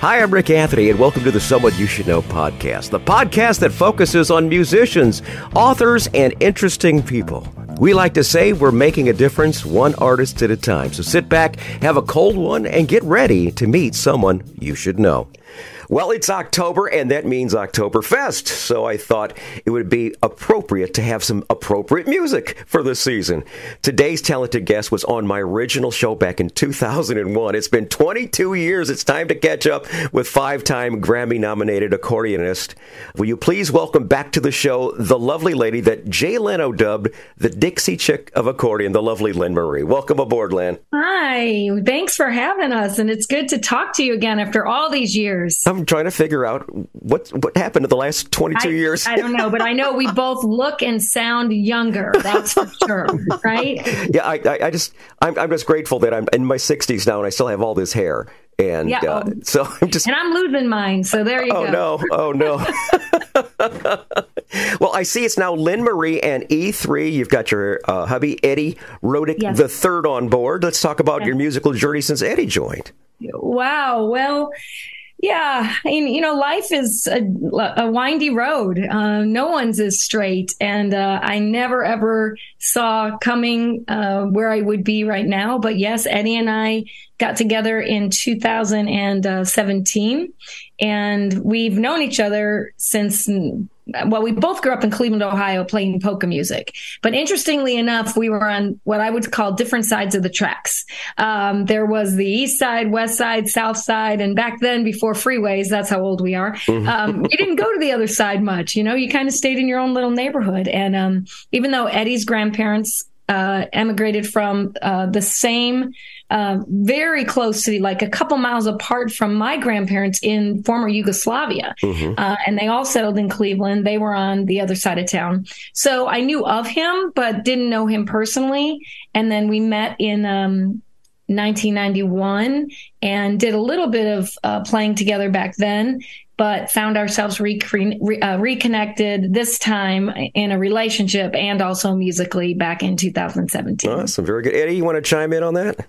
Hi, I'm Rick Anthony, and welcome to the Someone You Should Know podcast, the podcast that focuses on musicians, authors, and interesting people. We like to say we're making a difference one artist at a time. So sit back, have a cold one, and get ready to meet someone you should know. Well, it's October, and that means Octoberfest, so I thought it would be appropriate to have some appropriate music for this season. Today's talented guest was on my original show back in 2001. It's been 22 years. It's time to catch up with five-time Grammy-nominated accordionist. Will you please welcome back to the show the lovely lady that Jay Leno dubbed the Dixie Chick of accordion, the lovely Lynn Marie. Welcome aboard, Lynn. Hi. Thanks for having us, and it's good to talk to you again after all these years. I'm trying to figure out what happened in the last 22 years. I don't know, but I know we both look and sound younger. That's for sure, right? Yeah, I'm just grateful that I'm in my 60s now and I still have all this hair. And so I'm just... And I'm losing mine, so there you go. Oh, no. Well, I see it's now Lynn Marie and E3. You've got your hubby, Eddie Rodick, the third on board. Let's talk about your musical journey since Eddie joined. Wow. Well... Yeah, life is a windy road. No one's as straight. And I never, ever saw coming where I would be right now. But yes, Eddie and I got together in 2017. And we've known each other since... Well, we both grew up in Cleveland, Ohio, playing polka music. But interestingly enough, we were on what I would call different sides of the tracks. There was the east side, west side, south side. And back then, before freeways, that's how old we are, you didn't go to the other side much. You kind of stayed in your own little neighborhood. And even though Eddie's grandparents emigrated from the same very close city, like a couple miles apart from my grandparents in former Yugoslavia. And they all settled in Cleveland. They were on the other side of town. So I knew of him, but didn't know him personally. And then we met in 1991 and did a little bit of playing together back then, but found ourselves reconnected this time in a relationship and also musically back in 2017. Awesome. Very good. Eddie, you want to chime in on that?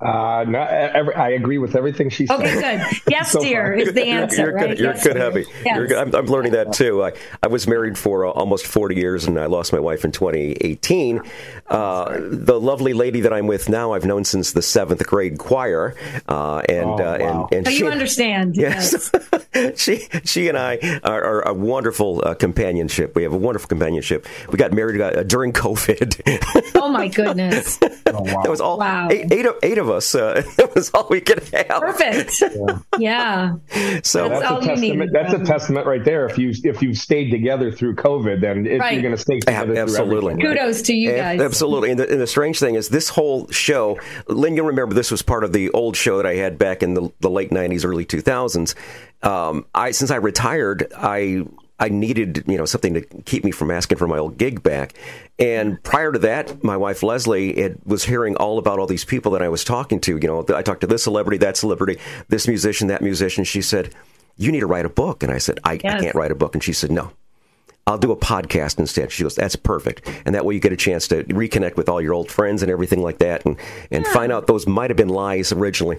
I agree with everything she said. Okay, good. Yes, so dear, is the answer. You're right? good. You're yes, good, hubby. Yes. You're good. I'm learning that too. I was married for almost 40 years, and I lost my wife in 2018. The lovely lady that I'm with now, I've known since the 7th grade choir, and so you understand. Yes, she and I are a wonderful companionship. We have a wonderful companionship. We got married during COVID. Oh my goodness! That was all. Wow. Eight of us. That was all we could have. Perfect. Yeah. So that's a testament. That's a testament right there. If you stayed together through COVID, then you're going to stay together. Absolutely. Through Kudos to you guys. Absolutely. And the strange thing is, this whole show, Lynn, you'll remember this was part of the old show that I had back in the late 90s, early 2000s. Since I retired, I needed, something to keep me from asking for my old gig back. And prior to that, my wife, Leslie, was hearing all about all these people that I was talking to. I talked to this celebrity, that celebrity, this musician, that musician. She said, you need to write a book. And I said, I can't write a book. And she said, no, I'll do a podcast instead. She goes, that's perfect. And that way you get a chance to reconnect with all your old friends and everything like that and find out those might have been lies originally.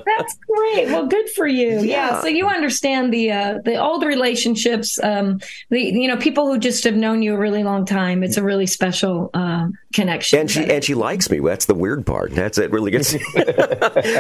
That's great. Well, good for you. Yeah. So you understand the old relationships, people who just have known you a really long time. It's a really special connection. And she likes me. That's the weird part. That's it. Really gets.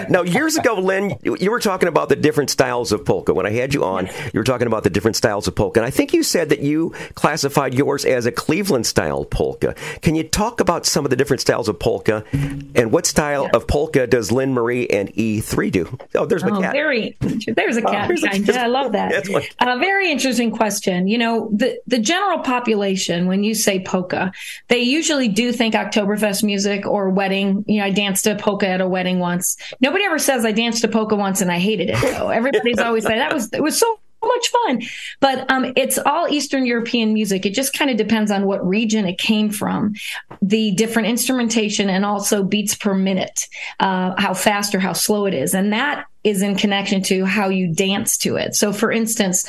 Now, years ago, Lynn, you were talking about the different styles of polka. When I had you on, you were talking about the different styles of polka. And I think you said that you classified yours as a Cleveland style polka. Can you talk about some of the different styles of polka and what style of polka does Lynn Marie and E3 do? Oh, there's my cat. There's a cat. I love that. Very interesting question. The general population, when you say polka, they usually do think Octoberfest music or wedding. I danced a polka at a wedding once. Nobody ever says I danced a polka once and I hated it, though. Everybody's always saying it was so much fun. But it's all Eastern European music. It just kind of depends on what region it came from, the different instrumentation, and also beats per minute, how fast or how slow it is. And that is in connection to how you dance to it. So for instance,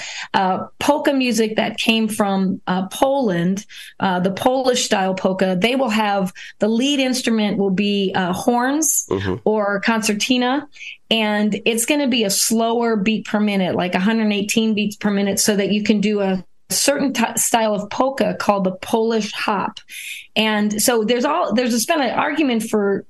polka music that came from Poland, the Polish style polka, they will have the lead instrument will be horns or concertina. And it's going to be a slower beat per minute, like 118 beats per minute, so that you can do a certain style of polka called the Polish hop. And so there's been an argument for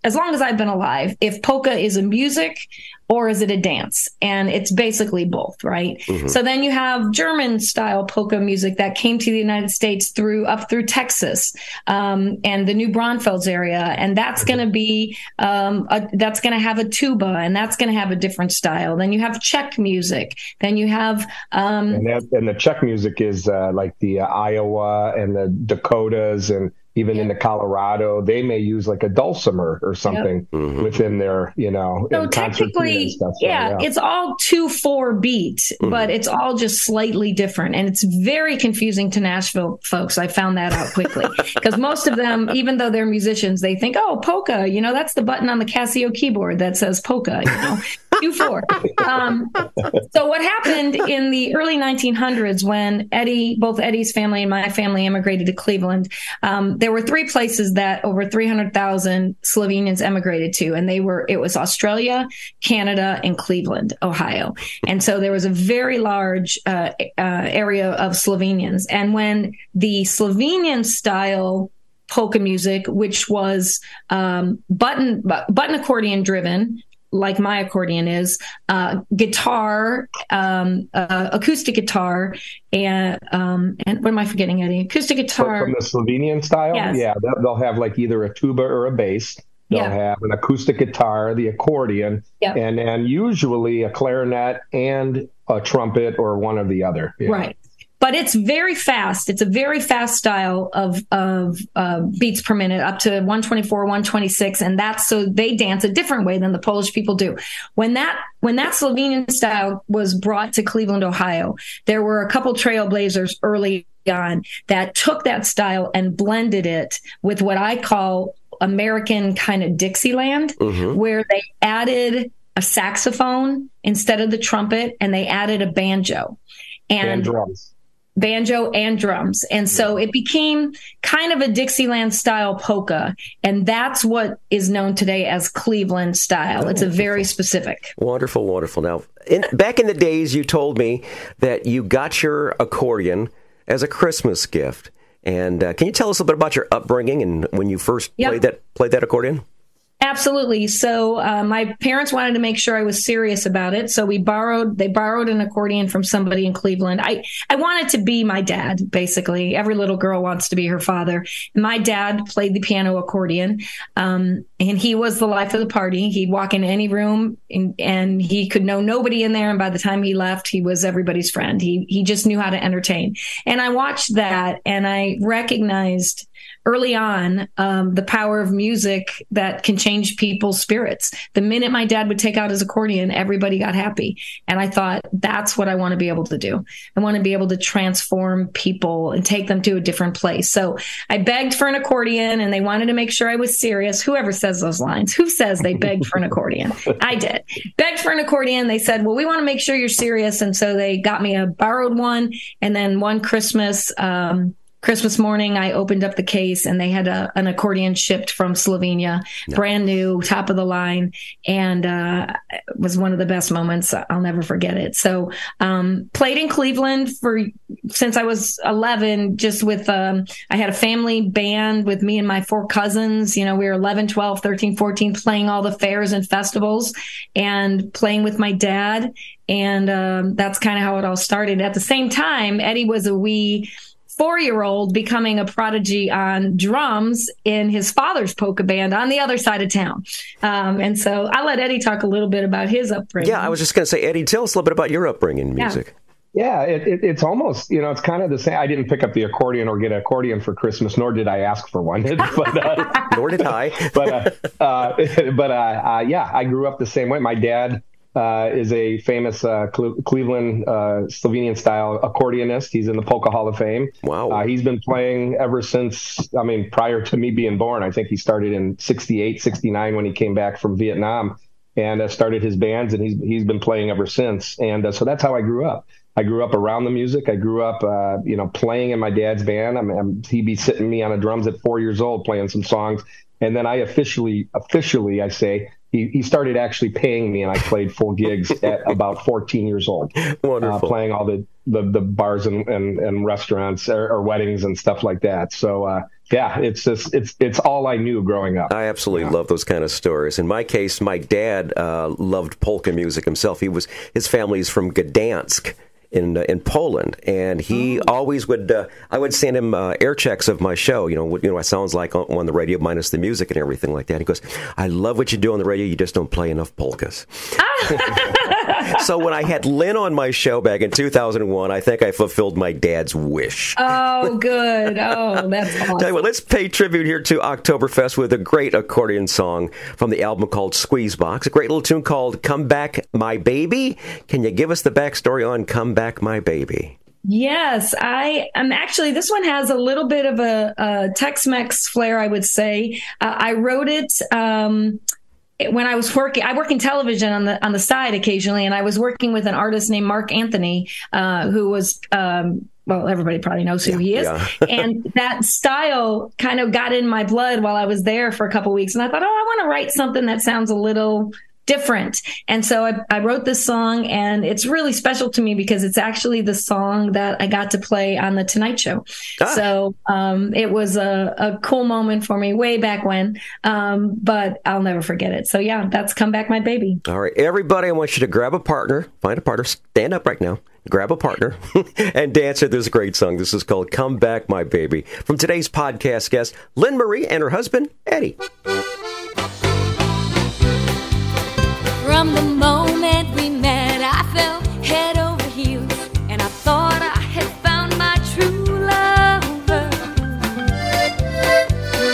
as long as I've been alive, if polka is a music or is it a dance? And it's basically both, right? So then you have German style polka music that came to the United States up through Texas, and the New Braunfels area. And that's going to be, that's going to have a tuba, and that's going to have a different style. Then you have Czech music. Then you have, and the Czech music is, like the Iowa and the Dakotas, and even in the Colorado, they may use like a dulcimer or something within their, so technically, stuff, it's all 2/4 beat, but it's all just slightly different. And it's very confusing to Nashville folks. I found that out quickly because most of them, even though they're musicians, they think, oh, polka, that's the button on the Casio keyboard that says polka, 2/4. So what happened in the early 1900s when both Eddie's family and my family immigrated to Cleveland, there were three places that over 300,000 Slovenians emigrated to, and it was Australia, Canada, and Cleveland, Ohio. And so there was a very large area of Slovenians. And when the Slovenian style polka music, which was button accordion driven, like my accordion is, guitar, acoustic guitar, and what am I forgetting, Eddie? Acoustic guitar. From the Slovenian style? Yes. Yeah, they'll have like either a tuba or a bass. They'll have an acoustic guitar, the accordion, and usually a clarinet and a trumpet or one or the other. Right. But it's very fast. It's a very fast style of beats per minute, up to 124, 126, and so they dance a different way than the Polish people do. When that Slovenian style was brought to Cleveland, Ohio, there were a couple trailblazers early on that took that style and blended it with what I call American kind of Dixieland, where they added a saxophone instead of the trumpet, and they added a banjo and drums. Banjo and drums. And so it became kind of a Dixieland style polka. And that's what is known today as Cleveland style. It's a very specific. Wonderful, wonderful. Now, back in the days, you told me that you got your accordion as a Christmas gift. And can you tell us a little bit about your upbringing and when you first played that accordion? Absolutely. So my parents wanted to make sure I was serious about it. So they borrowed an accordion from somebody in Cleveland. I wanted to be my dad, basically. Every little girl wants to be her father. My dad played the piano accordion, and he was the life of the party. He'd walk into any room and he could know nobody in there. And by the time he left, he was everybody's friend. He just knew how to entertain. And I watched that and I recognized early on, the power of music that can change people's spirits. The minute my dad would take out his accordion, everybody got happy. And I thought, that's what I want to be able to do. I want to be able to transform people and take them to a different place. So I begged for an accordion and they wanted to make sure I was serious. Whoever says those lines, who says they begged for an accordion? I did. Begged for an accordion. They said, well, we want to make sure you're serious. And so they got me a borrowed one. And then one Christmas morning, I opened up the case and they had an accordion shipped from Slovenia, brand new, top of the line. And it was one of the best moments. I'll never forget it. So played in Cleveland since I was 11, just with, I had a family band with me and my 4 cousins. We were 11, 12, 13, 14, playing all the fairs and festivals and playing with my dad. And that's kind of how it all started. At the same time, Eddie was a wee 4-year-old becoming a prodigy on drums in his father's polka band on the other side of town. And so I'll let Eddie talk a little bit about his upbringing. Yeah, I was just going to say, Eddie, tell us a little bit about your upbringing in music. Yeah, it's almost, it's kind of the same. I didn't pick up the accordion or get an accordion for Christmas, nor did I ask for one. But, nor did I. Yeah, I grew up the same way. My dad is a famous Cleveland Slovenian style accordionist. He's in the Polka Hall of Fame. Wow. He's been playing ever since, prior to me being born. I think he started in 68, 69 when he came back from Vietnam. and started his bands, and he's been playing ever since. And so that's how I grew up. I grew up around the music. I grew up, playing in my dad's band. He'd be sitting me on the drums at 4 years old, playing some songs. And then I officially, I say, he started actually paying me, and I played full gigs at about 14 years old. Wonderful. Playing all the bars and restaurants or weddings and stuff like that. So, it's all I knew growing up. I absolutely love those kind of stories. In my case, my dad loved polka music himself. His family's from Gdansk in Poland, and he always would. I would send him air checks of my show. What it sounds like on the radio, minus the music and everything like that. He goes, "I love what you do on the radio. You just don't play enough polkas." So when I had Lynn on my show back in 2001, I think I fulfilled my dad's wish. Oh, good. Oh, that's awesome. Tell you what, let's pay tribute here to Octoberfest with a great accordion song from the album called Squeezebox. A great little tune called "Come Back, My Baby." Can you give us the backstory on "Come Back, My Baby"? Yes, I am actually, this one has a little bit of a Tex-Mex flair, I would say. I wrote it when I was working. I work in television on the side occasionally, and I was working with an artist named Mark Anthony, who was, well, everybody probably knows who he is. Yeah. And that style kind of got in my blood while I was there for a couple of weeks. And I thought, I want to write something that sounds a little different. And so I wrote this song, and it's really special to me because it's actually the song that I got to play on The Tonight Show. So it was a cool moment for me way back when, but I'll never forget it. So yeah, that's "Come Back, My Baby." All right, everybody, I want you to grab a partner, find a partner, stand up right now, grab a partner, and dance to this great song. This is called "Come Back, My Baby" from today's podcast guest, Lynn Marie, and her husband, Eddie. From the moment we met, I fell head over heels, and I thought I had found my true lover.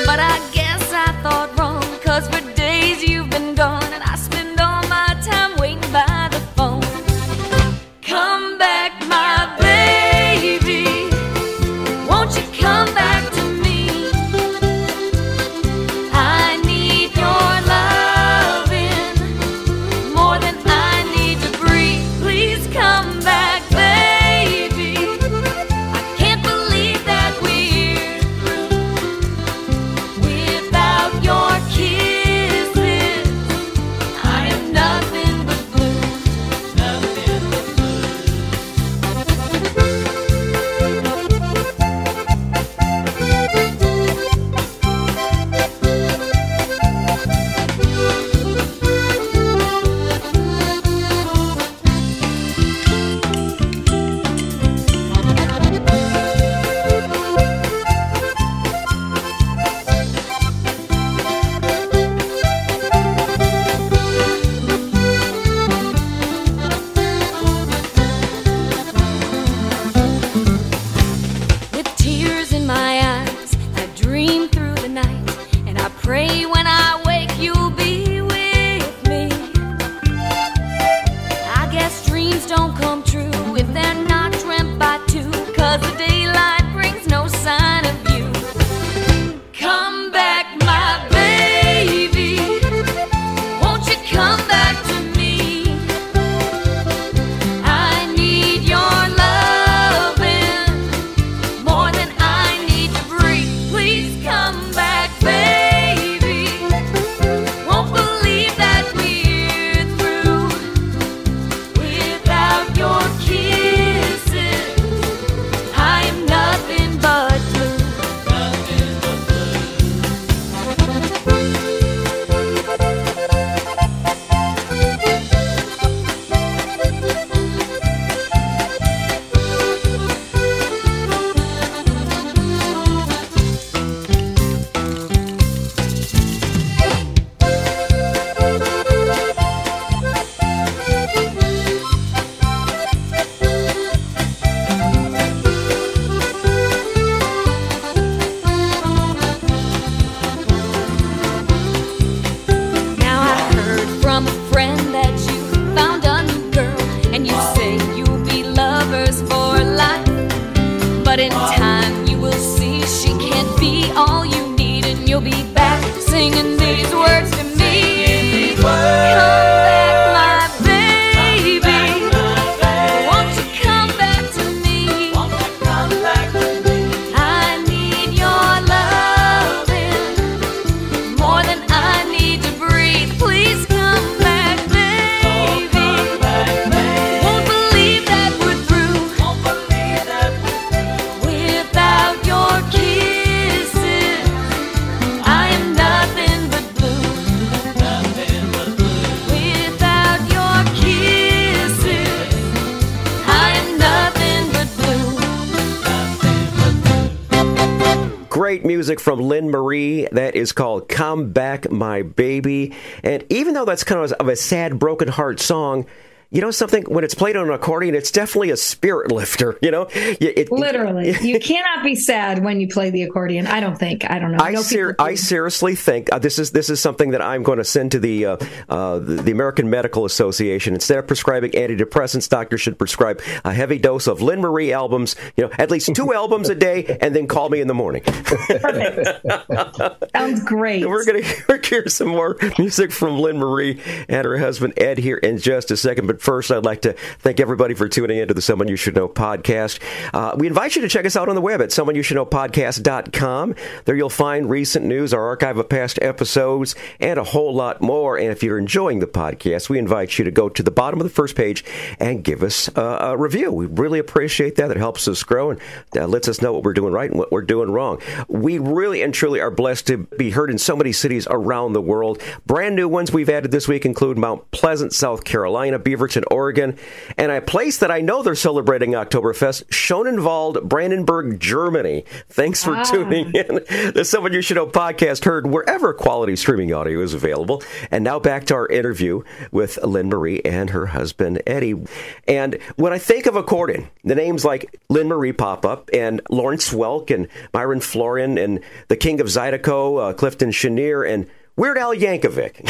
But I guess I thought wrong, 'cause for days you've been gone, and I spend all my time waiting by the phone. Come back, my baby, won't you come back to me? I need your love. Come back, baby. Great music from Lynn Marie. That is called Come Back, My Baby. And even though that's kind of a sad, broken heart song, you know something, when it's played on an accordion, it's definitely a spirit lifter, you know? Literally. You cannot be sad when you play the accordion, I don't think. I don't know. I seriously think this is something that I'm going to send to the American Medical Association. Instead of prescribing antidepressants, doctors should prescribe a heavy dose of Lynn Marie albums, you know, at least 2 albums a day, and then call me in the morning. Perfect. Sounds great. We're going to hear some more music from Lynn Marie and her husband, Ed, here in just a second. But first, I'd like to thank everybody for tuning in to the Someone You Should Know podcast. We invite you to check us out on the web at Someoneyoushouldknowpodcast.com. There you'll find recent news, our archive of past episodes, and a whole lot more. And if you're enjoying the podcast, we invite you to go to the bottom of the first page and give us a review. We really appreciate that. It helps us grow and lets us know what we're doing right and what we're doing wrong. We really and truly are blessed to be heard in so many cities around the world. Brand new ones we've added this week include Mount Pleasant, South Carolina, Beaverton, Oregon, and a place that I know they're celebrating Octoberfest, Schönenwald, Brandenburg, Germany. Thanks for tuning in. The Someone You Should Know podcast, heard wherever quality streaming audio is available. And now back to our interview with Lynn Marie and her husband, Eddie. And when I think of accordion, the names like Lynn Marie pop up, and Lawrence Welk, and Myron Florian, and the King of Zydeco, Clifton Chenier, and Weird Al Yankovic.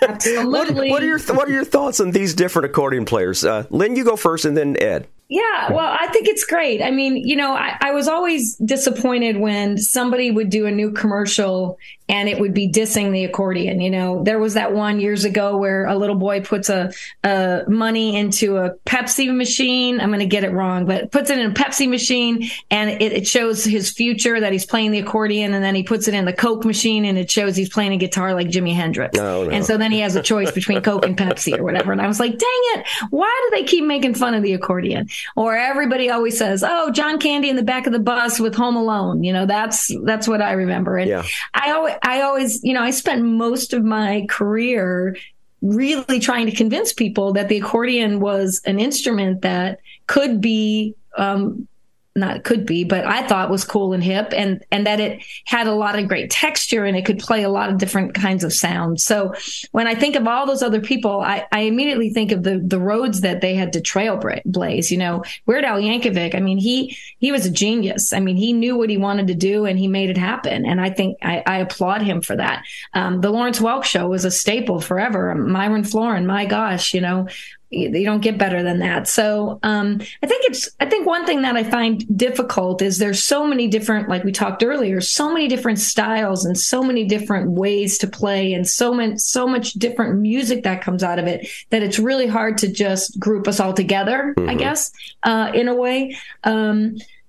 Absolutely. What are your thoughts on these different accordion players? Lynn, you go first, and then Ed. Yeah, well, I think it's great. I mean, you know, I was always disappointed when somebody would do a new commercial and it would be dissing the accordion. You know, there was that one years ago where a little boy puts a money into a Pepsi machine. I'm going to get it wrong, but puts it in a Pepsi machine, and it shows his future that he's playing the accordion, and then he puts it in the Coke machine and it shows he's playing a guitar like Jimi Hendrix. Oh, no. And so then he has a choice between Coke and Pepsi or whatever. And I was like, dang it, why do they keep making fun of the accordion? Or everybody always says, oh, John Candy in the back of the bus with Home Alone. You know, that's what I remember. And I always, you know, I spent most of my career really trying to convince people that the accordion was an instrument that could be, not could be, but I thought was cool and hip, and that it had a lot of great texture and it could play a lot of different kinds of sounds. So when I think of all those other people, I immediately think of the roads that they had to trailblaze. You know, Weird Al Yankovic, I mean, he was a genius. I mean, he knew what he wanted to do and he made it happen. And I think I applaud him for that. The Lawrence Welk show was a staple forever. Myron Florin, my gosh, you know, you don't get better than that. So I think one thing that I find difficult is there's so many different, like we talked earlier, so many different styles and so many different ways to play and so much different music that comes out of it that it's really hard to just group us all together, I guess, in a way.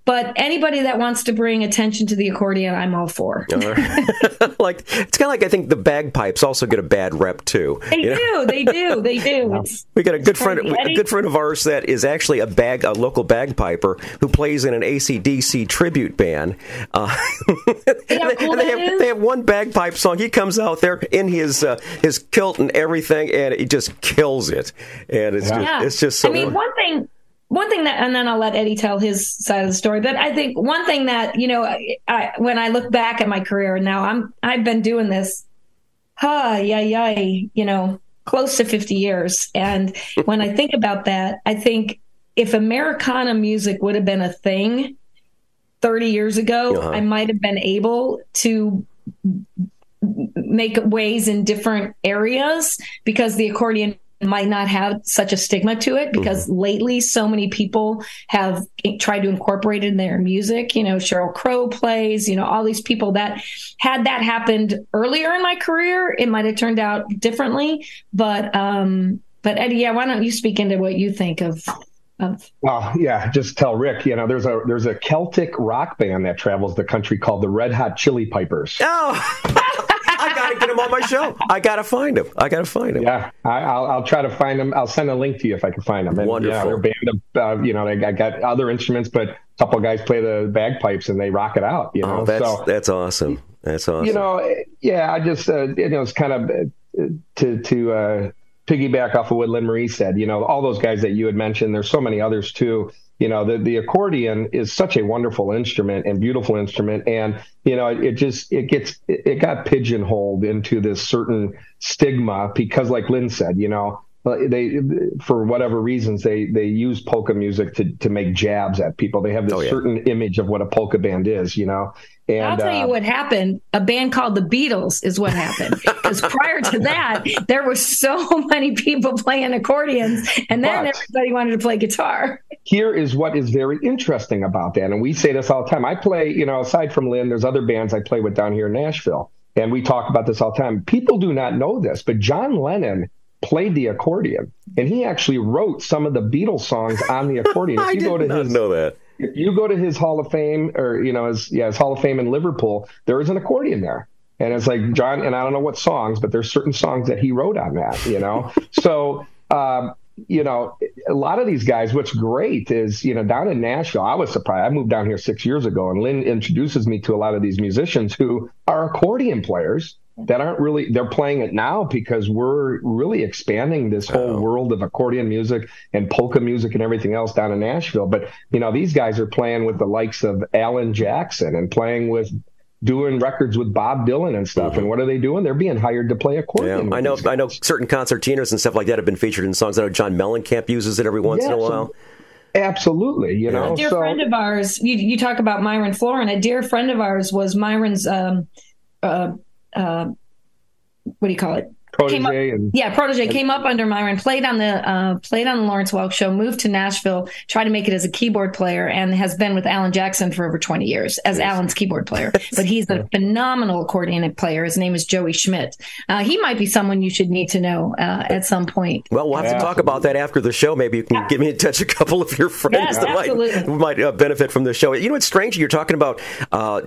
But anybody that wants to bring attention to the accordion, I'm all for. Like, it's kind of like, I think the bagpipes also get a bad rep too. They do. We got a good friend of ours that is actually a local bagpiper who plays in an AC/DC tribute band. They have one bagpipe song. He comes out there in his kilt and everything, and he just kills it. And it's just so. I mean, one thing that, and then I'll let Eddie tell his side of the story. But I think one thing that, you know, when I look back at my career now, I've been doing this, you know, close to 50 years. And when I think about that, I think if Americana music would have been a thing 30 years ago, I might have been able to make waves in different areas because the accordion might not have such a stigma to it, because lately so many people have tried to incorporate it in their music. You know, Sheryl Crow plays, you know, all these people that had that happened earlier in my career, it might have turned out differently. But Eddie, why don't you speak into what you think of? Well, yeah, just tell Rick, you know, there's a Celtic rock band that travels the country called the Red Hot Chili Pipers. Oh, I got to get him on my show. I got to find him. Yeah, I'll try to find him. I'll send a link to you if I can find them. And, wonderful. Yeah, they're a band of, you know, they got other instruments, but a couple of guys play the bagpipes and they rock it out, you know. That's awesome. That's awesome. You know, yeah, I just, you know, it's kind of to piggyback off of what Lynn Marie said, all those guys that you had mentioned, there's so many others too. The accordion is such a wonderful instrument and beautiful instrument. And, it got pigeonholed into this certain stigma because, like Lynn said, they, for whatever reasons, they use polka music to make jabs at people. They have this certain image of what a polka band is, And I'll tell you what happened. A band called the Beatles is what happened. Because prior to that, there were so many people playing accordions, and then everybody wanted to play guitar. Here is what is very interesting about that. And we say this all the time. I play, aside from Lynn, there's other bands I play with down here in Nashville. And we talk about this all the time. People do not know this, but John Lennon played the accordion, and he actually wrote some of the Beatles songs on the accordion. I did not know that. If you go to his Hall of Fame, or his Hall of Fame in Liverpool, there is an accordion there, and it's like John. And I don't know what songs, but there's certain songs that he wrote on that. So a lot of these guys. What's great is down in Nashville, I was surprised. I moved down here 6 years ago, and Lynn introduces me to a lot of these musicians who are accordion players. That aren't really, they're playing it now because we're really expanding this whole world of accordion music and polka music and everything else down in Nashville. But, these guys are playing with the likes of Alan Jackson and doing records with Bob Dylan and stuff. And what are they doing? They're being hired to play accordion. Yeah, I know certain concertinas and stuff like that have been featured in songs. I know John Mellencamp uses it every once in a while. Absolutely. A dear friend of ours, you talk about Myron Florin, a dear friend of ours was Myron's, what do you call it? Protege came up under Myron, played on the Lawrence Welk Show, moved to Nashville, tried to make it as a keyboard player, and has been with Alan Jackson for over 20 years as Alan's keyboard player. But he's a phenomenal accordion player. His name is Joey Schmidt. He might be someone you should need to know at some point. Well, we'll have to talk about that after the show. Maybe you can get me in touch a couple of your friends that might benefit from the show. It's strange you're talking about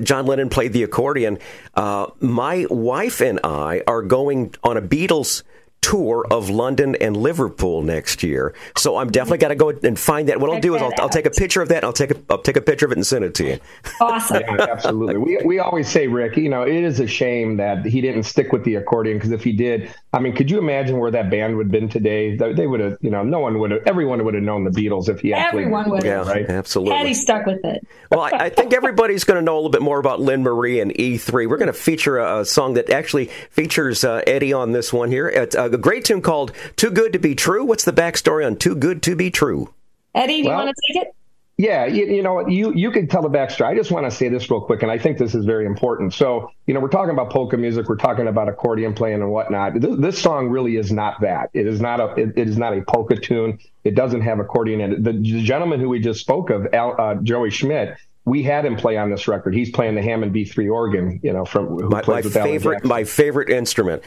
John Lennon played the accordion. My wife and I are going on a Beatles tour of London and Liverpool next year, so I'm definitely got to go and find that. What I'll do is I'll take a picture of that. I'll take a picture of it and send it to you. Awesome. Yeah, absolutely. We always say, Rick, it is a shame that he didn't stick with the accordion, because if he did, could you imagine where that band would have been today? They would have, everyone would have known the Beatles if he actually. Everyone would have. Yeah, right? Absolutely. Had he stuck with it. Well, I think everybody's going to know a little bit more about Lynn Marie and E3. We're going to feature a song that actually features Eddie on this one here. It's a great tune called Too Good to Be True. What's the backstory on Too Good to Be True? Eddie, do you want to take it? Yeah, you can tell the backstory. I just want to say this real quick, and I think this is very important. So, we're talking about polka music, we're talking about accordion playing and whatnot. This song really is not that. It is not a polka tune. It doesn't have accordion in it. The gentleman who we just spoke of, Joey Schmidt, we had him play on this record. He's playing the Hammond B3 organ, from who plays with Alan Jackson. My favorite instrument.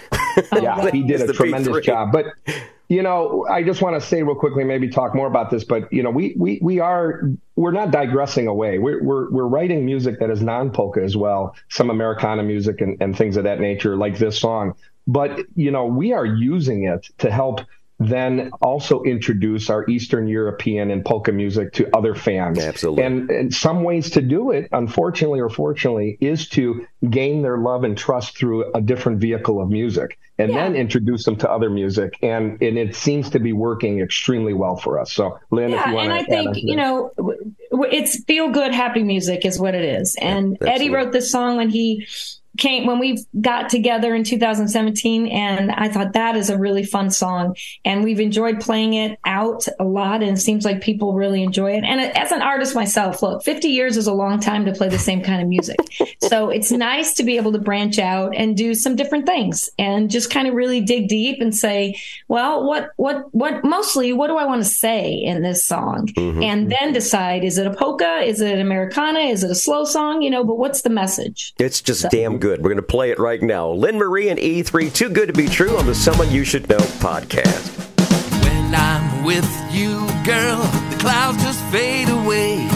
Yeah, he did a tremendous job. But I just want to say real quickly, maybe talk more about this, but we're not digressing away. We're writing music that is non-polka as well, some Americana music and things of that nature, like this song. But we are using it to help then also introduce our Eastern European and polka music to other fans. Absolutely. And some ways to do it, unfortunately or fortunately, is to gain their love and trust through a different vehicle of music, and then introduce them to other music. And it seems to be working extremely well for us. So, Lynn, if you want to add on to that. It's feel-good, happy music is what it is. And Eddie wrote this song when we got together in 2017, and I thought that is a really fun song, and we've enjoyed playing it out a lot, and it seems like people really enjoy it. And as an artist myself, look, 50 years is a long time to play the same kind of music. So it's nice to be able to branch out and do some different things and just kind of really dig deep and say, well, what do I want to say in this song? Mm-hmm. And then decide, is it a polka? Is it an Americana? Is it a slow song? But what's the message? It's just damn good. We're going to play it right now. Lynn Marie and E3, Too Good to Be True, on the Someone You Should Know podcast. When I'm with you, girl, the clouds just fade away.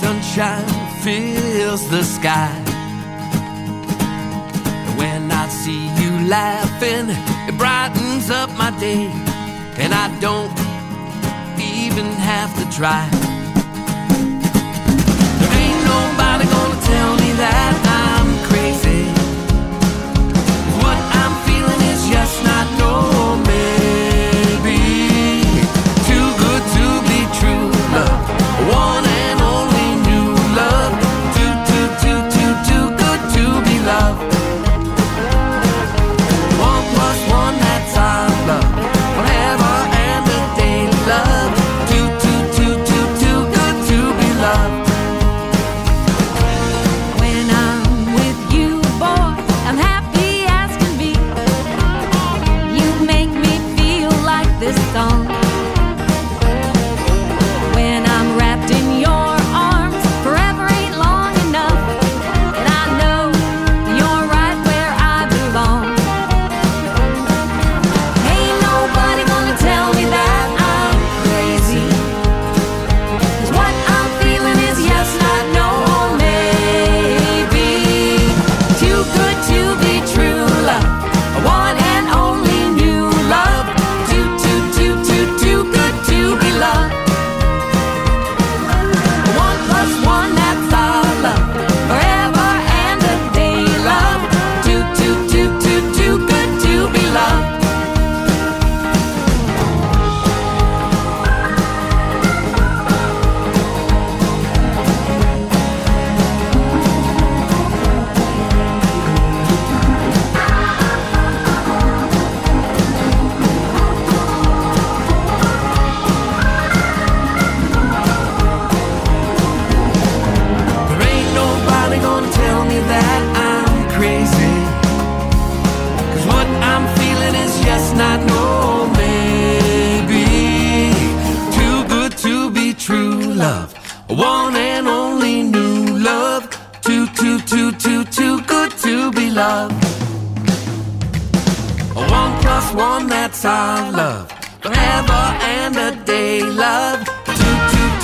Sunshine fills the sky. When I see you laughing, it brightens up my day, and I don't even have to try. There ain't nobody gonna tell me that I'm crazy. What I'm feeling is just not normal. one, that's our love. Forever and a day, love.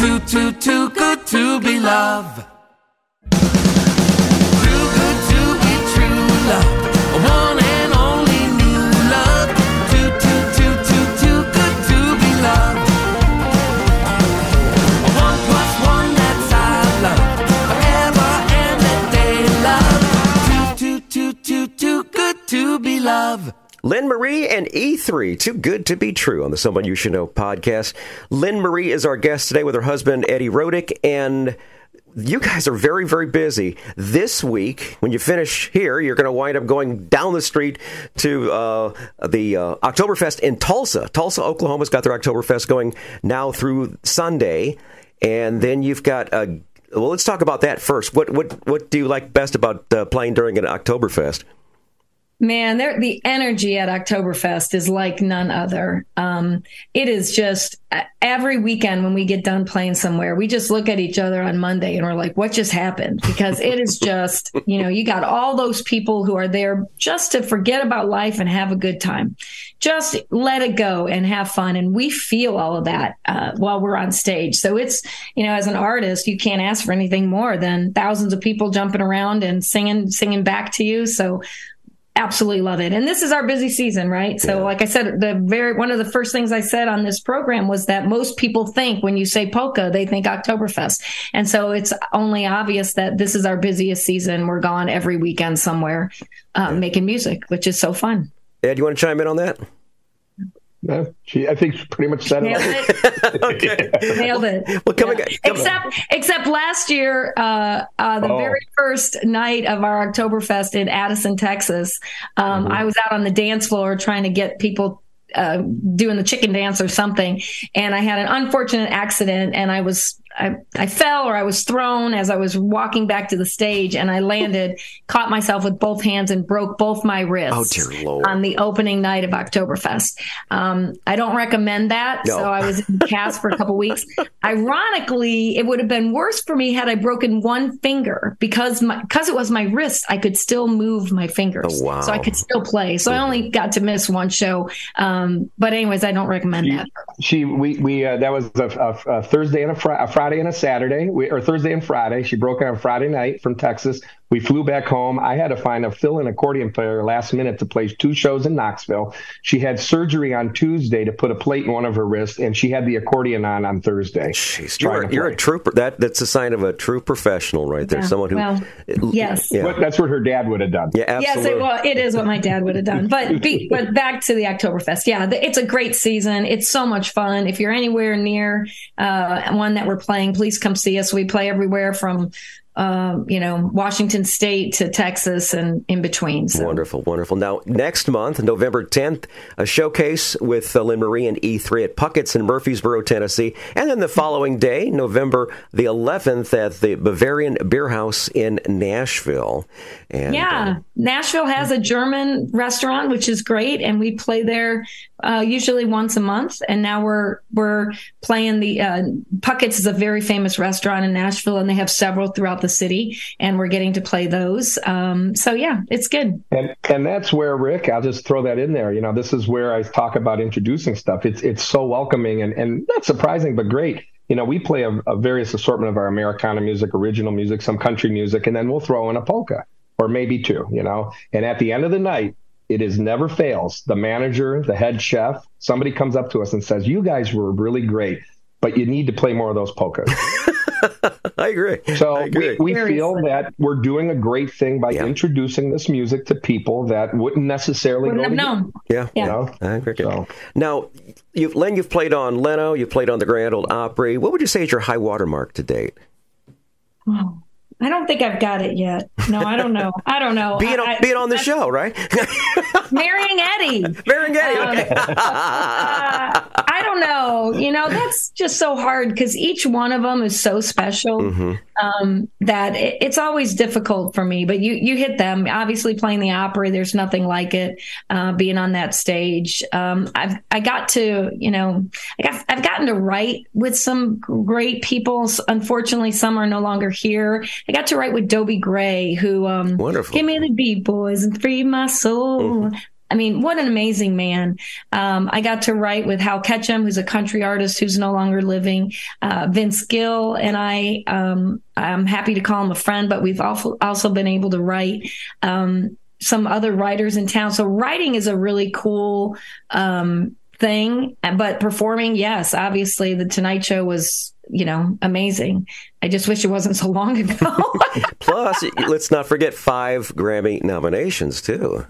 Too good to be loved. Too good to be true, love. One and only new love. Too good to be loved. 1 plus 1, that's our love. Forever and a day, love. Too good to be loved. Lynn Marie and E3, Too Good to Be True, on the Someone You Should Know podcast. Lynn Marie is our guest today with her husband, Eddie Rodick, and you guys are very, very busy. This week, when you finish here, you're going to wind up going down the street to the Octoberfest in Tulsa. Tulsa, Oklahoma's got their Octoberfest going now through Sunday, and then you've got well, let's talk about that first. What do you like best about playing during an Oktoberfest? Man, the energy at Octoberfest is like none other. It is just every weekend when we get done playing somewhere, we just look at each other on Monday and we're like, what just happened? Because it is just, you got all those people who are there just to forget about life and have a good time. Just let it go and have fun. And we feel all of that while we're on stage. So it's, as an artist, you can't ask for anything more than thousands of people jumping around and singing back to you. So absolutely love it. And this is our busy season, right? So like I said, one of the first things I said on this program was that most people think when you say polka, they think Oktoberfest. And so it's only obvious that this is our busiest season. We're gone every weekend somewhere making music, which is so fun. Ed, you want to chime in on that? No, I think she pretty much said it. Okay. Nailed it. Well, except last year, very first night of our Oktoberfest in Addison, Texas, I was out on the dance floor trying to get people doing the chicken dance or something, and I had an unfortunate accident, and I fell, or I was thrown as I was walking back to the stage, and I landed, caught myself with both hands, and broke both my wrists. Oh, dear Lord. On the opening night of Oktoberfest. I don't recommend that. No. So I was in the cast for a couple weeks. Ironically, it would have been worse for me had I broken one finger, because it was my wrist. I could still move my fingers. Oh, wow. So I could still play. So I only got to miss one show. But anyways, I don't recommend that. That was a Thursday and a Friday and a Saturday, or Thursday and Friday. She broke on Friday night from Texas. We flew back home. I had to find a fill-in accordion player last minute to play 2 shows in Knoxville. She had surgery on Tuesday to put a plate in one of her wrists, and she had the accordion on Thursday. Jeez, you're a trooper. That's a sign of a true professional right there. Yeah, someone who, yes, yeah. That's what her dad would have done. Yeah, absolutely. Yes, it is what my dad would have done. But back to the Oktoberfest. Yeah, it's a great season. It's so much fun. If you're anywhere near one that we're playing, please come see us. We play everywhere from Washington State to Texas and in between. So. Wonderful, wonderful. Now, next month, November 10th, a showcase with Lynn Marie and E3 at Puckett's in Murfreesboro, Tennessee. And then the following day, November the 11th, at the Bavarian Beer House in Nashville. And, Nashville has a German restaurant, which is great. And we play there usually once a month. And now we're playing the Puckett's is a very famous restaurant in Nashville, and they have several throughout the city, and we're getting to play those. So yeah, it's good. And that's where, Rick, I'll just throw that in there. This is where I talk about introducing stuff. It's so welcoming and not surprising, but great. We play a various assortment of our Americana music, original music, some country music, and then we'll throw in a polka or maybe 2, and at the end of the night, it never fails. The manager, the head chef, somebody comes up to us and says, "You guys were really great, but you need to play more of those polkas." I agree. So we feel that we're doing a great thing by introducing this music to people that wouldn't necessarily have known. Yeah. I agree. So. Now, Len, you've played on Leno, you've played on the Grand Ole Opry. What would you say is your high watermark to date? Oh, I don't think I've got it yet. No, I don't know. Being on the show, right? Marrying Eddie. Okay. I don't know. That's just so hard because each one of them is so special that it's always difficult for me. But you hit them. Obviously, playing the opera, there's nothing like it. Being on that stage, I've gotten to write with some great people. Unfortunately, some are no longer here. I got to write with Dobie Gray, who wonderful. Give me the beat, boys, and free my soul. I mean, what an amazing man. I got to write with Hal Ketchum, who's a country artist who's no longer living. Vince Gill and I'm happy to call him a friend, but we've also been able to write some other writers in town. So writing is a really cool thing, but performing, yes, obviously the Tonight Show was, amazing. I just wish it wasn't so long ago. Plus, let's not forget 5 Grammy nominations, too.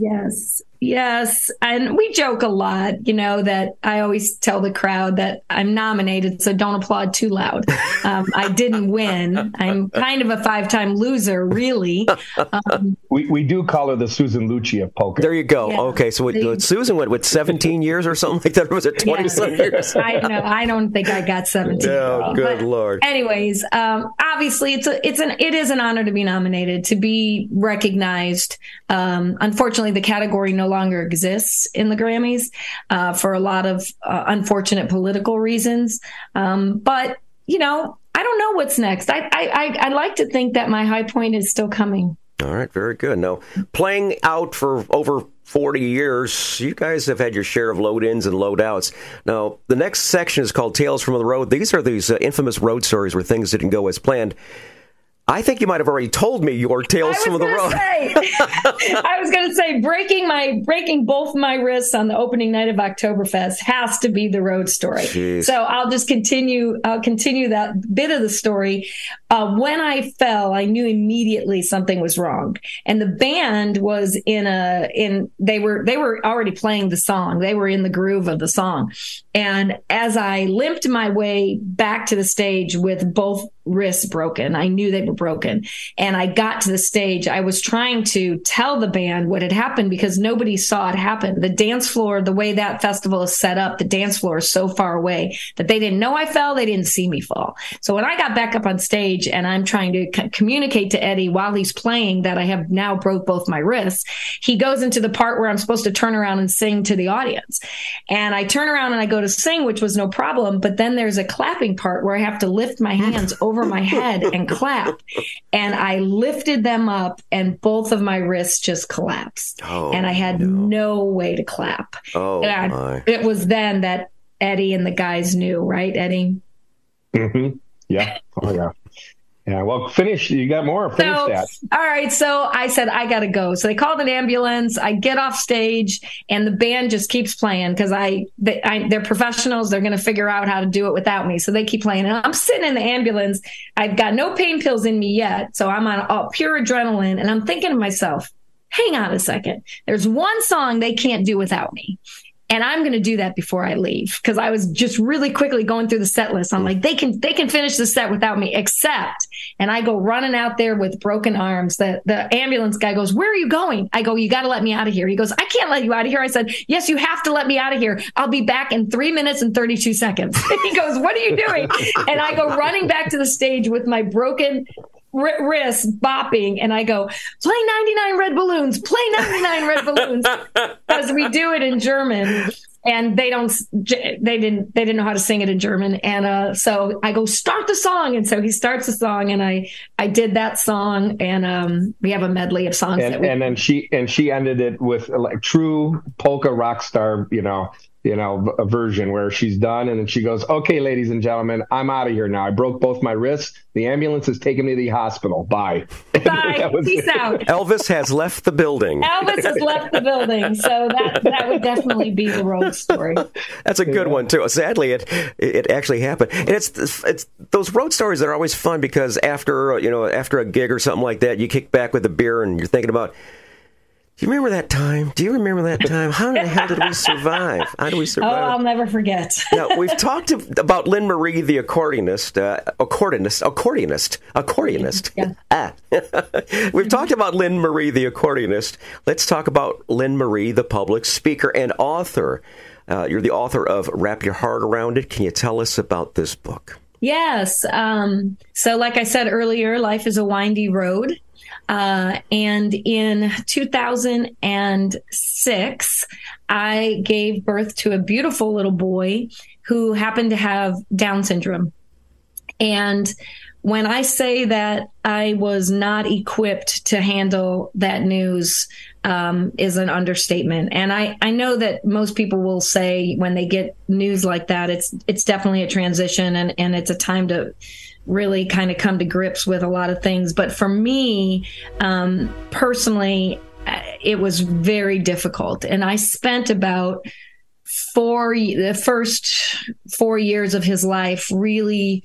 Yes. And we joke a lot, that I always tell the crowd that I'm nominated, so don't applaud too loud. I didn't win. I'm kind of a 5-time loser, really. We do call her the Susan Lucci of polka. There you go. Yeah. Okay, so Susan went with 17 years or something like that? Or was it 20-some years? I know. I don't think I got 17. Oh, good Lord. Anyways, obviously, it is an honor to be nominated, to be recognized. Unfortunately, the category no longer exists in the Grammys for a lot of unfortunate political reasons. But I don't know what's next. I like to think that my high point is still coming. All right, very good. Now, playing out for over 40 years, you guys have had your share of load-ins and load-outs. Now, the next section is called Tales from the Road. These are these infamous road stories where things didn't go as planned. I think you might have already told me your Tales from the Road. I was going to say, breaking both my wrists on the opening night of Octoberfest has to be the road story. Jeez. So I'll continue that bit of the story. When I fell, I knew immediately something was wrong. And the band was they were already playing the song. They were in the groove of the song. And as I limped my way back to the stage with both wrists broken, I knew they were broken. And I got to the stage. I was trying to tell the band what had happened because nobody saw it happen. The dance floor, the way that festival is set up, the dance floor is so far away that they didn't know I fell. They didn't see me fall. So when I got back up on stage and I'm trying to communicate to Eddie while he's playing that I have now broke both my wrists, he goes into the part where I'm supposed to turn around and sing to the audience. And I turn around and I go to sing, which was no problem. But then there's a clapping part where I have to lift my hands over my head and clap. And I lifted them up and both of my wrists just collapsed. And I had no way to clap. It was then that Eddie and the guys knew, right, Eddie? Mm-hmm. Yeah. Oh, yeah. Yeah, well, finish. You got more. Finish that. All right. So I said, I got to go. So they called an ambulance. I get off stage and the band just keeps playing because they're professionals. They're going to figure out how to do it without me. So they keep playing. And I'm sitting in the ambulance. I've got no pain pills in me yet. So I'm on pure adrenaline. And I'm thinking to myself, hang on a second. There's one song they can't do without me. And I'm going to do that before I leave because I was just really quickly going through the set list. I'm like, they can finish the set without me, except, and I go running out there with broken arms. The ambulance guy goes, "Where are you going?" I go, "You got to let me out of here." He goes, "I can't let you out of here." I said, "Yes, you have to let me out of here. I'll be back in 3 minutes and 32 seconds. He goes, "What are you doing?" And I go running back to the stage with my broken wrist bopping, and I go, "Play 99 red balloons, play 99 red balloons," because we do it in German, and they didn't know how to sing it in German, and so I go, "Start the song," and so he starts the song, and I did that song, and we have a medley of songs, and then she ended it with like true polka rock star, a version where she's done. And then she goes, "Okay, ladies and gentlemen, I'm out of here now. I broke both my wrists. The ambulance has taken me to the hospital. Bye." Bye. Peace out. Elvis has left the building. So that would definitely be the road story. That's a good one too. Sadly, it actually happened. And it's those road stories that are always fun because after a gig or something like that, you kick back with a beer and you're thinking about, do you remember that time? How in the hell did we survive? How did we survive? Oh, I'll never forget. Now, we've talked about Lynn Marie, the accordionist. Yeah. We've talked about Lynn Marie, the accordionist. Let's talk about Lynn Marie, the public speaker and author. You're the author of Wrap Your Heart Around It. Can you tell us about this book? Yes. So like I said earlier, life is a windy road. And in 2006, I gave birth to a beautiful little boy who happened to have Down syndrome. And when I say that I was not equipped to handle that news, is an understatement. And I know that most people will say when they get news like that, it's definitely a transition and it's a time to really kind of come to grips with a lot of things. But for me, personally, it was very difficult. And I spent about the first 4 years of his life really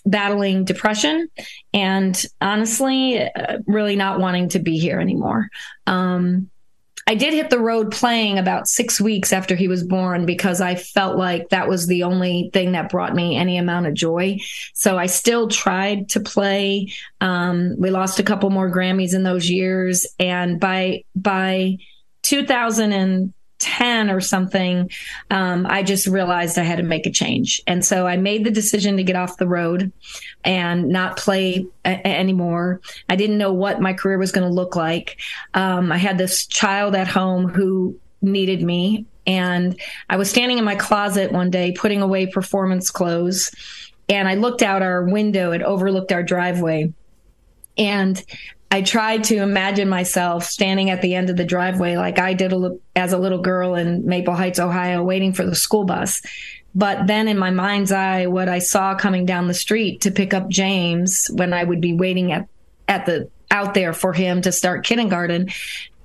battling depression and honestly, really not wanting to be here anymore. I did hit the road playing about 6 weeks after he was born because I felt like that was the only thing that brought me any amount of joy. So I still tried to play. We lost a couple more Grammys in those years. And by 2010 or something, I just realized I had to make a change. And so I made the decision to get off the road and not play anymore. I didn't know what my career was going to look like. I had this child at home who needed me. And I was standing in my closet one day, putting away performance clothes. And I looked out our window. It overlooked our driveway. And I tried to imagine myself standing at the end of the driveway like I did as a little girl in Maple Heights, Ohio, waiting for the school bus. But then in my mind's eye, what I saw coming down the street to pick up James when I would be waiting out there for him to start kindergarten,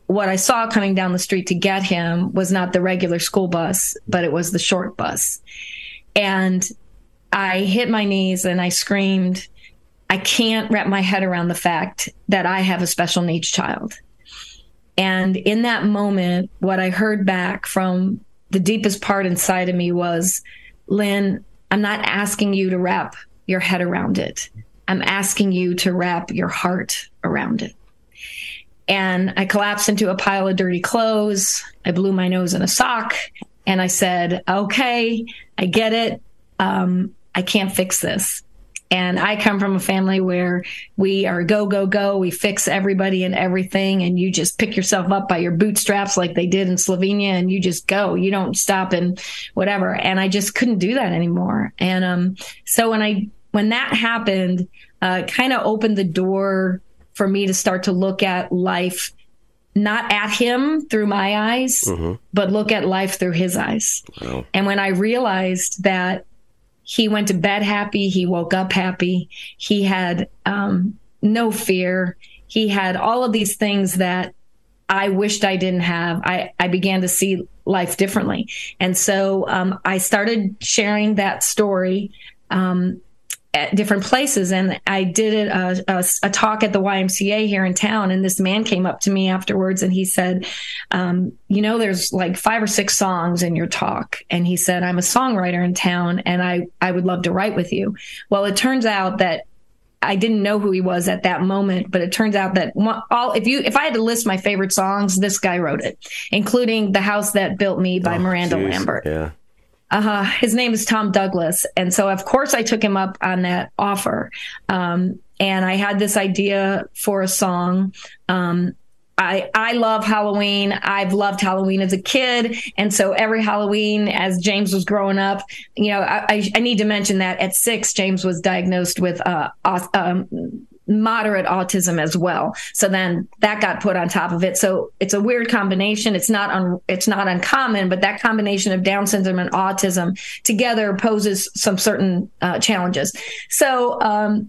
what I saw coming down the street to get him was not the regular school bus, but it was the short bus. And I hit my knees and I screamed, I can't wrap my head around the fact that I have a special needs child. And in that moment, what I heard back from the deepest part inside of me was, Lynn, I'm not asking you to wrap your head around it. I'm asking you to wrap your heart around it. And I collapsed into a pile of dirty clothes. I blew my nose in a sock and I said, okay, I get it. I can't fix this. And I come from a family where we are go, go, go. We fix everybody and everything. And you just pick yourself up by your bootstraps like they did in Slovenia and you just go. You don't stop and whatever. And I just couldn't do that anymore. And so when that happened, kind of opened the door for me to start to look at life, not at him through my eyes, but look at life through his eyes. Wow. And when I realized that he went to bed happy. He woke up happy. He had no fear. He had all of these things that I wished I didn't have. I began to see life differently. And so I started sharing that story at different places. And I did a talk at the YMCA here in town. And this man came up to me afterwards and he said, there's like 5 or 6 songs in your talk. And he said, I'm a songwriter in town and I would love to write with you. Well, it turns out that I didn't know who he was at that moment, but it turns out that if I had to list my favorite songs, this guy wrote it, including The House That Built Me by Miranda Lambert. Yeah. His name is Tom Douglas. And so, of course, I took him up on that offer. And I had this idea for a song. I love Halloween. I've loved Halloween as a kid. And so every Halloween as James was growing up, I need to mention that at 6, James was diagnosed with moderate autism as well. So then that got put on top of it. So it's a weird combination. It's not uncommon, but that combination of Down syndrome and autism together poses some certain challenges. So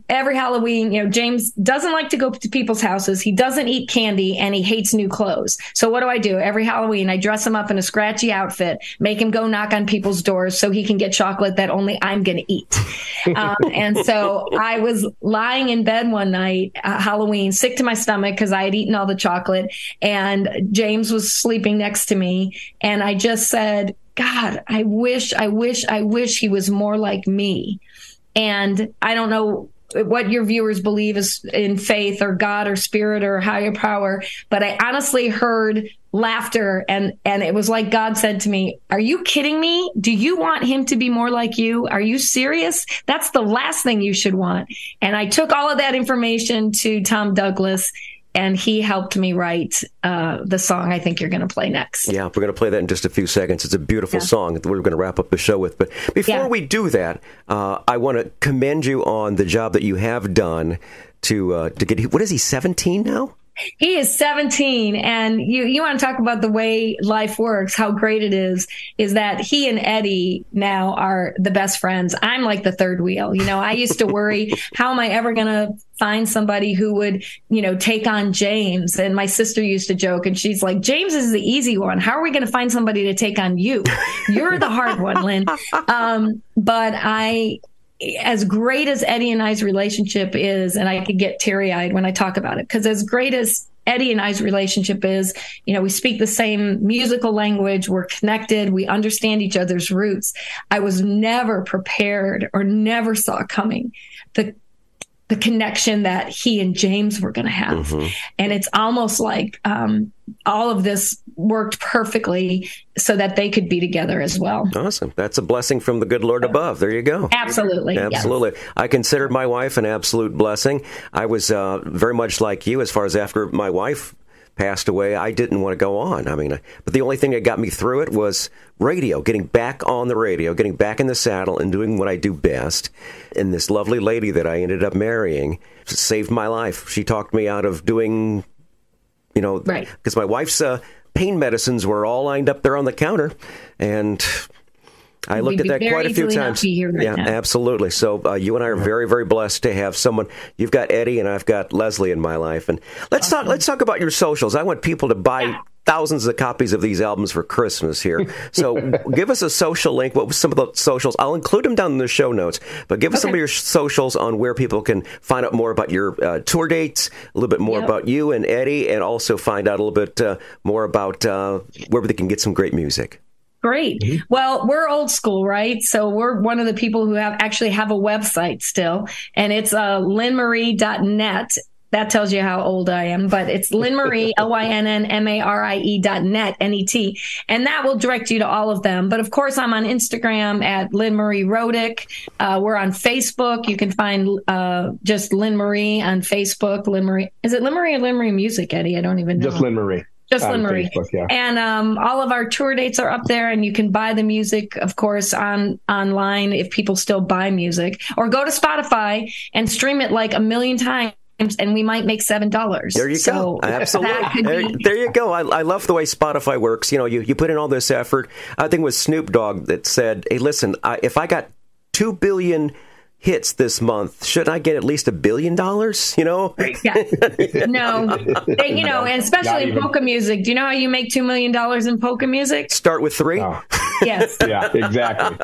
every Halloween, James doesn't like to go to people's houses. He doesn't eat candy and he hates new clothes. So what do? Every Halloween, I dress him up in a scratchy outfit, make him go knock on people's doors so he can get chocolate that only I'm going to eat. And so I was lying in bed one night, Halloween, sick to my stomach because I had eaten all the chocolate, and James was sleeping next to me. And I just said, God, I wish he was more like me. And I don't know what your viewers believe is in faith or God or spirit or higher power, but I honestly heard laughter and it was like God said to me, are you kidding me? Do you want him to be more like you? Are you serious? That's the last thing you should want. And I took all of that information to Tom Douglas and he helped me write the song I think you're going to play next. Yeah, we're going to play that in just a few seconds. It's a beautiful song that we're going to wrap up the show with. But before we do that, I want to commend you on the job that you have done to get, what is he, 17 now? He is 17, and you want to talk about the way life works, how great it is that he and Eddie now are the best friends. I'm like the third wheel. I used to worry, how am I ever going to find somebody who would, take on James? And my sister used to joke, and she's like, James is the easy one. How are we going to find somebody to take on you? You're the hard one, Lynn. But as great as Eddie and I's relationship is, and I could get teary-eyed when I talk about it, because as great as Eddie and I's relationship is, we speak the same musical language, we're connected, we understand each other's roots. I was never prepared or never saw coming the connection that he and James were going to have. Mm-hmm. And it's almost like all of this worked perfectly so that they could be together as well. Awesome. That's a blessing from the good Lord above. There you go. Absolutely. Absolutely. Yes. I considered my wife an absolute blessing. I was very much like you as far as after my wife passed away, I didn't want to go on. But the only thing that got me through it was radio, getting back on the radio, getting back in the saddle and doing what I do best. And this lovely lady that I ended up marrying saved my life. She talked me out of doing, because my wife's pain medicines were all lined up there on the counter. And I looked at that quite a few times. Now. Absolutely. So you and I are very, very blessed to have someone. You've got Eddie and I've got Leslie in my life. And let's talk about your socials. I want people to buy thousands of copies of these albums for Christmas here. So give us a social link. What was some of the socials? I'll include them down in the show notes, but give us some of your socials on where people can find out more about your tour dates, a little bit more about you and Eddie, and also find out a little bit more about where they can get some great music. Great. Mm-hmm. Well, we're old school, right? So we're one of the people who actually have a website still, and it's lynnmarie.net. That tells you how old I am, but it's Lynn Marie, LYNNMARIE.net, N-E-T. And that will direct you to all of them. But of course, I'm on Instagram at Lynn Marie Rodick. We're on Facebook. You can find just Lynn Marie on Facebook. Lynn Marie. Is it Lynn Marie or Lynn Marie Music, Eddie? I don't even know. Just Lynn Marie. Just Lynn Marie. Facebook, And all of our tour dates are up there, and you can buy the music, of course, online if people still buy music. Or go to Spotify and stream it like 1 million times, and we might make $7. There you go. Absolutely. There you go. I love the way Spotify works. You put in all this effort. I think it was Snoop Dogg that said, hey, listen, if I got 2 billion hits this month, shouldn't I get at least $1 billion? Yeah. No. And especially in polka music. Do you know how you make $2 million in polka music? Start with 3. Oh. Yes. Yeah, exactly.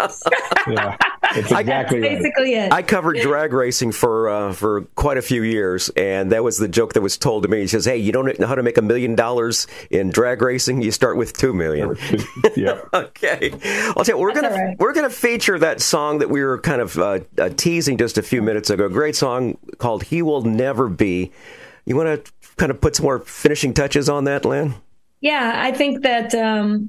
Yeah, it's exactly That's basically it. I covered drag racing for quite a few years, and that was the joke that was told to me. He says, "Hey, you don't know how to make $1 million in drag racing? You start with 2 million." Yeah. Okay. I'll tell you, we're gonna feature that song that we were kind of teasing just a few minutes ago. A great song called "He Will Never Be." You want to kind of put some more finishing touches on that, Lynn? Yeah, I think that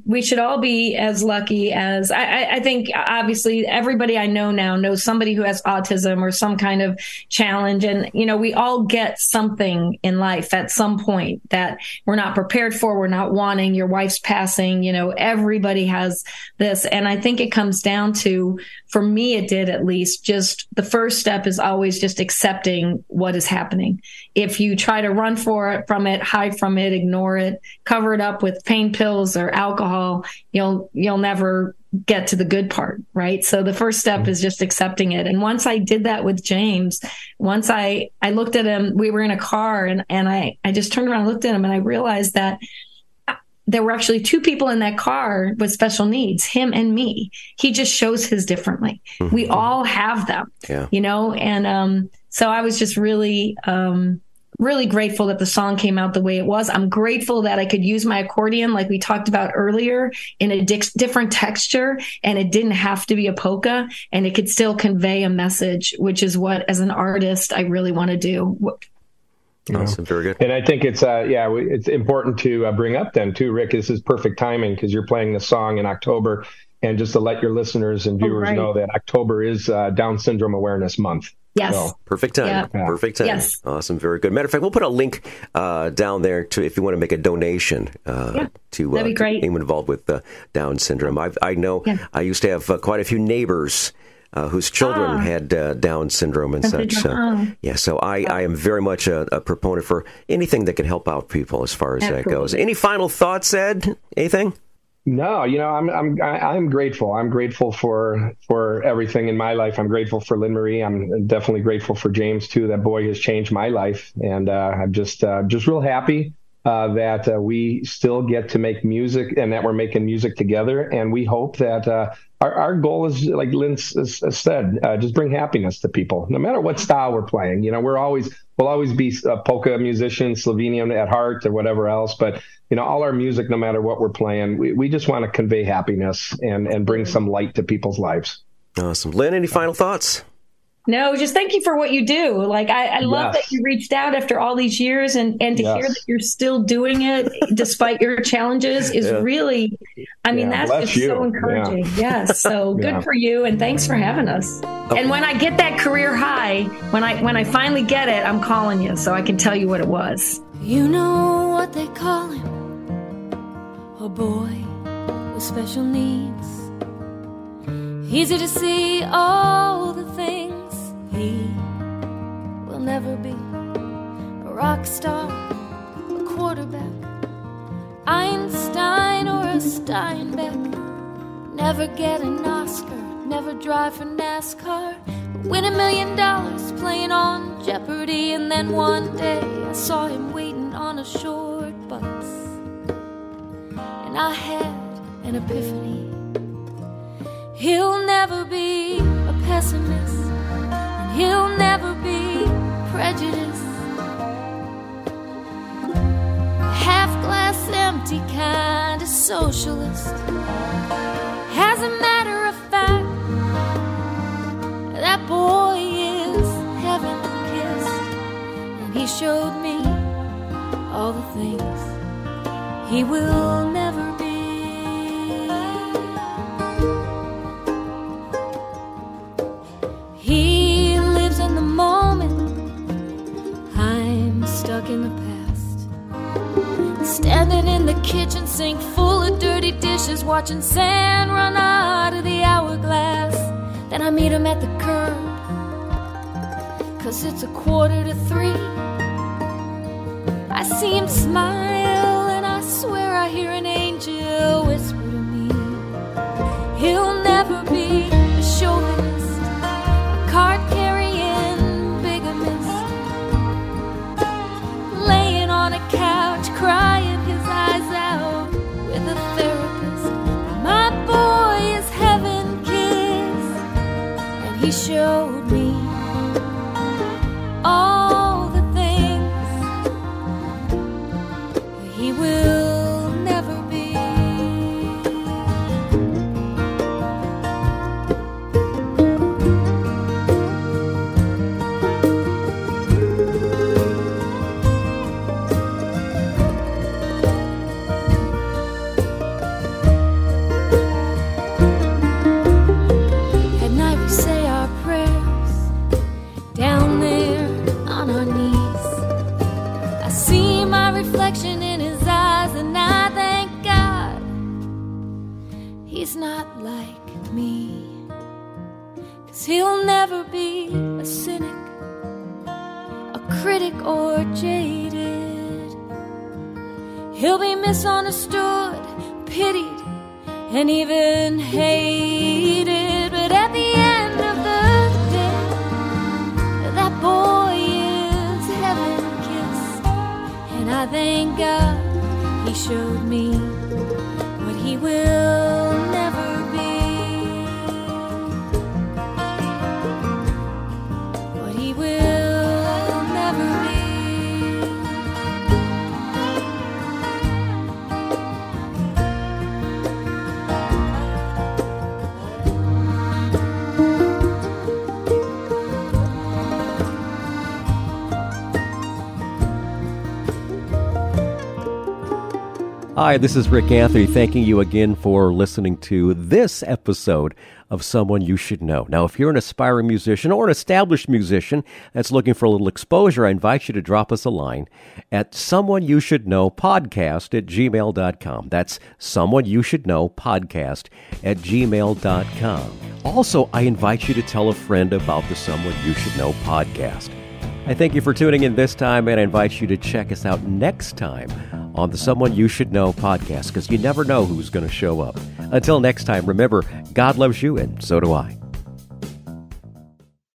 we should all be as lucky as I think obviously everybody I know now knows somebody who has autism or some kind of challenge. And, we all get something in life at some point that we're not prepared for. We're not wanting. Your wife's passing, everybody has this. And I think it comes down to, for me, it did at least, just the first step is always just accepting what is happening. If you try to run from it, hide from it, ignore it, cover it up with pain pills or alcohol, you'll never get to the good part, right? So the first step is just accepting it. And once I did that with James, once I looked at him, we were in a car, and I just turned around and looked at him, and I realized that there were actually 2 people in that car with special needs, him and me. He just shows his differently. Mm-hmm. We all have them, and so I was just really grateful that the song came out the way it was. I'm grateful that I could use my accordion, like we talked about earlier, in a different texture, and it didn't have to be a polka, and it could still convey a message, which is what, as an artist, I really want to do. Awesome. Very good. And I think it's it's important to bring up then too, Rick. This is perfect timing because you're playing the song in October. And just to let your listeners and viewers know that October is Down Syndrome Awareness Month. Yes. So, perfect time. Yeah. Perfect time. Yes. Awesome. Very good. Matter of fact, we'll put a link down there to if you want to make a donation to anyone involved with Down syndrome. I know I used to have quite a few neighbors whose children had Down syndrome and such. So I am very much a proponent for anything that can help out people as far as that goes. Any final thoughts, Ed? Anything? No, I'm grateful. I'm grateful for everything in my life. I'm grateful for Lynn Marie. I'm definitely grateful for James too. That boy has changed my life, and I'm just real happy that we still get to make music and that we're making music together. And we hope that our goal is, like Lynn said, just bring happiness to people, no matter what style we're playing. We'll always be polka musicians, Slovenian at heart, or whatever else. But all our music, no matter what we're playing, we just want to convey happiness and bring some light to people's lives. Awesome, Lynn. Any final thoughts? No, just thank you for what you do. Like, I love that you reached out after all these years, and to hear that you're still doing it despite your challenges is really, that's just so encouraging. Yes. So good for you. And thanks for having us. Okay. And when I get that career high, when I finally get it, I'm calling you so I can tell you what it was. You know what they call him? A boy with special needs. Easy to see all the things he will never be. A rock star, a quarterback, Einstein or a Steinbeck. Never get an Oscar, never drive for NASCAR, win $1 million playing on Jeopardy. And then one day I saw him waiting on a short bus, and I had an epiphany. He'll never be a pessimist, and he'll never be prejudiced. Half glass empty kind of socialist. As a matter of fact, that boy is heaven kissed, and he showed me all the things he will never be. He lives in the moment, I'm stuck in the past. Standing in the kitchen sink full of dirty dishes, watching sand run out of the hourglass. Then I meet him at the curb, 'cause it's 2:45. I see him smile, and I swear I hear an angel whisper to me. He'll never be a chauvinist, a card-carrying bigamist, laying on a couch, crying his eyes out with a therapist. My boy is heaven-kissed, and he showed me all the things he will never be. At night we say our prayers down there on our knees. I see my reflection in his eyes, and I thank God he's not like me. 'Cause he'll never be a cynic, a critic, or jaded. He'll be misunderstood, pitied, and even hated. But at the end of the day, that boy is heaven-kissed, and I thank God he showed me what he will never be. What he will never be. Hi, this is Rick Anthony, thanking you again for listening to this episode of Someone You Should Know. Now, if you're an aspiring musician or an established musician that's looking for a little exposure, I invite you to drop us a line at someoneyoushouldknowpodcast@gmail.com. That's someoneyoushouldknowpodcast@gmail.com. Also, I invite you to tell a friend about the Someone You Should Know podcast. I thank you for tuning in this time, and I invite you to check us out next time on the Someone You Should Know podcast, because you never know who's going to show up. Until next time, remember, God loves you, and so do I.